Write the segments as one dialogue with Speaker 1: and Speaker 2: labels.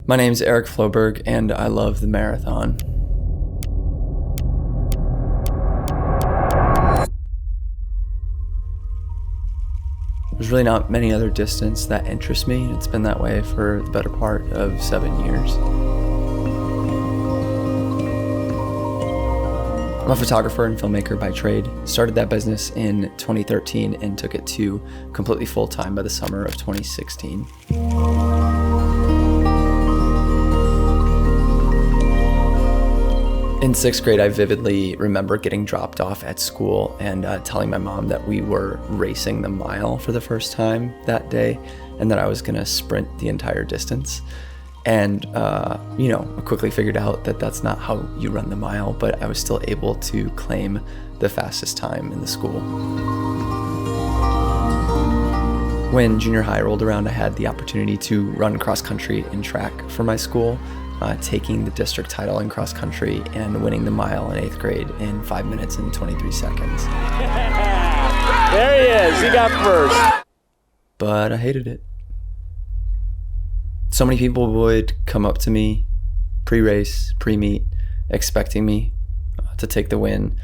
Speaker 1: My name's Eric Floberg, and I love the marathon. There's really not many other distance that interests me. It's been that way for the better part of 7 years. I'm a photographer and filmmaker by trade. Started that business in 2013 and took it to completely full-time by the summer of 2016. In 6th grade, I vividly remember getting dropped off at school and telling my mom that we were racing the mile for the first time that day and that I was gonna sprint the entire distance. And, I quickly figured out that that's not how you run the mile, but I was still able to claim the fastest time in the school. When junior high rolled around, I had the opportunity to run cross country and track for my school, taking the district title in cross country and winning the mile in 8th grade in 5 minutes and 23 seconds.
Speaker 2: There he is, he got first.
Speaker 1: But I hated it. So many people would come up to me pre-race, pre-meet, expecting me to take the win,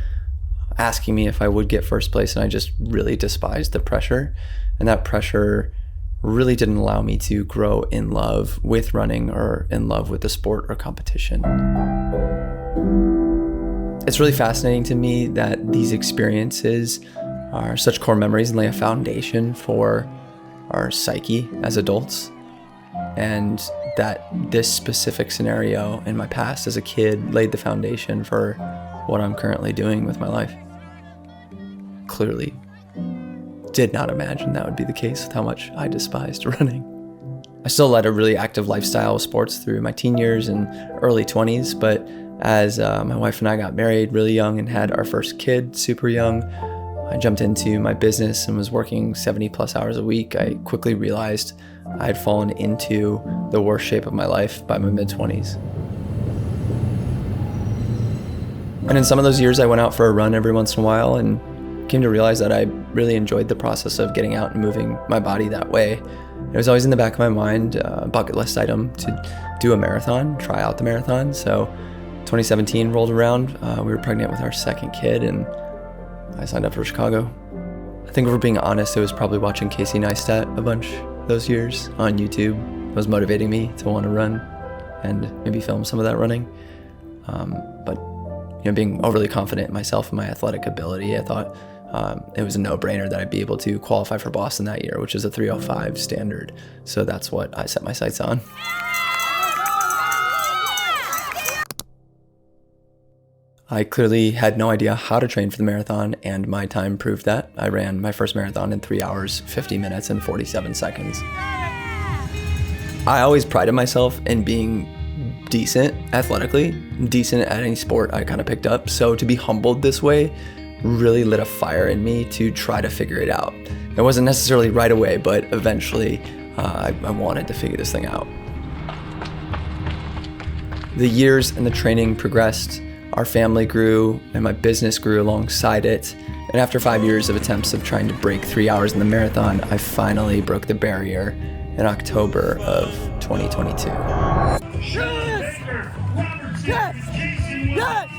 Speaker 1: asking me if I would get first place, and I just really despised the pressure. And that pressure really didn't allow me to grow in love with running or in love with the sport or competition. It's really fascinating to me that these experiences are such core memories and lay a foundation for our psyche as adults, and that this specific scenario in my past as a kid laid the foundation for what I'm currently doing with my life. Clearly did not imagine that would be the case with how much I despised running. I still led a really active lifestyle of sports through my teen years and early 20s, but as my wife and I got married really young and had our first kid super young, I jumped into my business and was working 70 plus hours a week. I quickly realized I had fallen into the worst shape of my life by my mid-20s. And in some of those years, I went out for a run every once in a while and came to realize that I really enjoyed the process of getting out and moving my body that way. It was always in the back of my mind, a bucket list item to do a marathon, try out the marathon. So 2017 rolled around, we were pregnant with our second kid, and I signed up for Chicago. I think if we're being honest, it was probably watching Casey Neistat a bunch those years on YouTube. It was motivating me to want to run and maybe film some of that running. But being overly confident in myself and my athletic ability, I thought it was a no-brainer that I'd be able to qualify for Boston that year, which is a 3:05 standard. So that's what I set my sights on. I clearly had no idea how to train for the marathon, and my time proved that. I ran my first marathon in 3 hours, 50 minutes, and 47 seconds. I always prided myself in being decent athletically, decent at any sport I kind of picked up. So to be humbled this way really lit a fire in me to try to figure it out. It wasn't necessarily right away, but eventually I wanted to figure this thing out. The years and the training progressed. Our family grew and my business grew alongside it. And after 5 years of attempts of trying to break 3 hours in the marathon, I finally broke the barrier in October of 2022.
Speaker 3: Yes! Yes! Yes!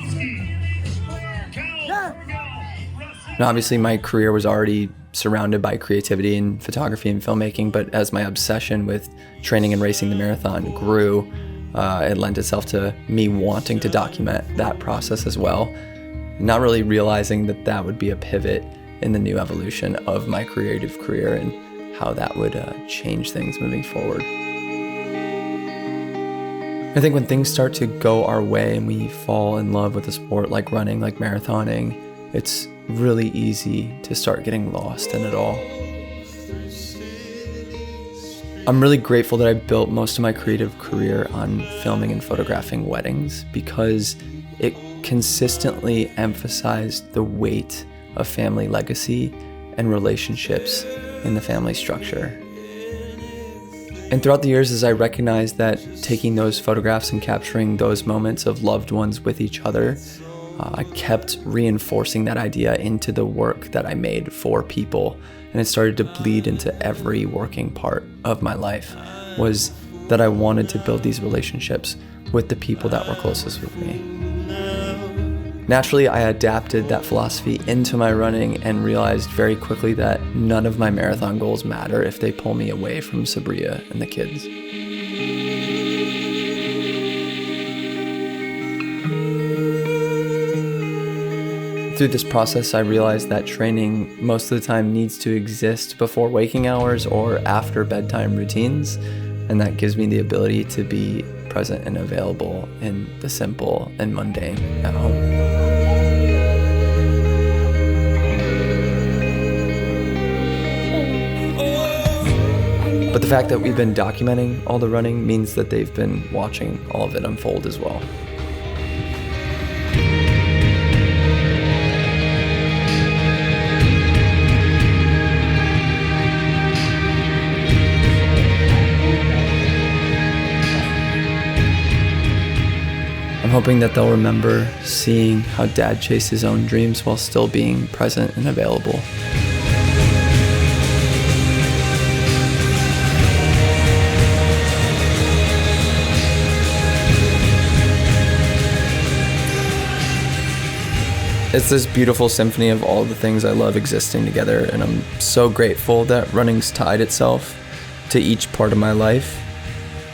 Speaker 1: And obviously my career was already surrounded by creativity and photography and filmmaking, but as my obsession with training and racing the marathon grew, it lent itself to me wanting to document that process as well, not really realizing that that would be a pivot in the new evolution of my creative career and how that would change things moving forward. I think when things start to go our way and we fall in love with a sport like running, like marathoning, it's really easy to start getting lost in it all. I'm really grateful that I built most of my creative career on filming and photographing weddings because it consistently emphasized the weight of family legacy and relationships in the family structure. And throughout the years, as I recognized that taking those photographs and capturing those moments of loved ones with each other, I kept reinforcing that idea into the work that I made for people. And it started to bleed into every working part of my life, was that I wanted to build these relationships with the people that were closest with me. Naturally, I adapted that philosophy into my running and realized very quickly that none of my marathon goals matter if they pull me away from Sabria and the kids. Through this process, I realized that training most of the time needs to exist before waking hours or after bedtime routines, and that gives me the ability to be present and available in the simple and mundane at home. But the fact that we've been documenting all the running means that they've been watching all of it unfold as well. I'm hoping that they'll remember seeing how Dad chased his own dreams while still being present and available. It's this beautiful symphony of all the things I love existing together, and I'm so grateful that running's tied itself to each part of my life.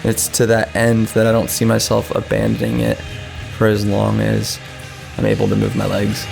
Speaker 1: It's to that end that I don't see myself abandoning it for as long as I'm able to move my legs.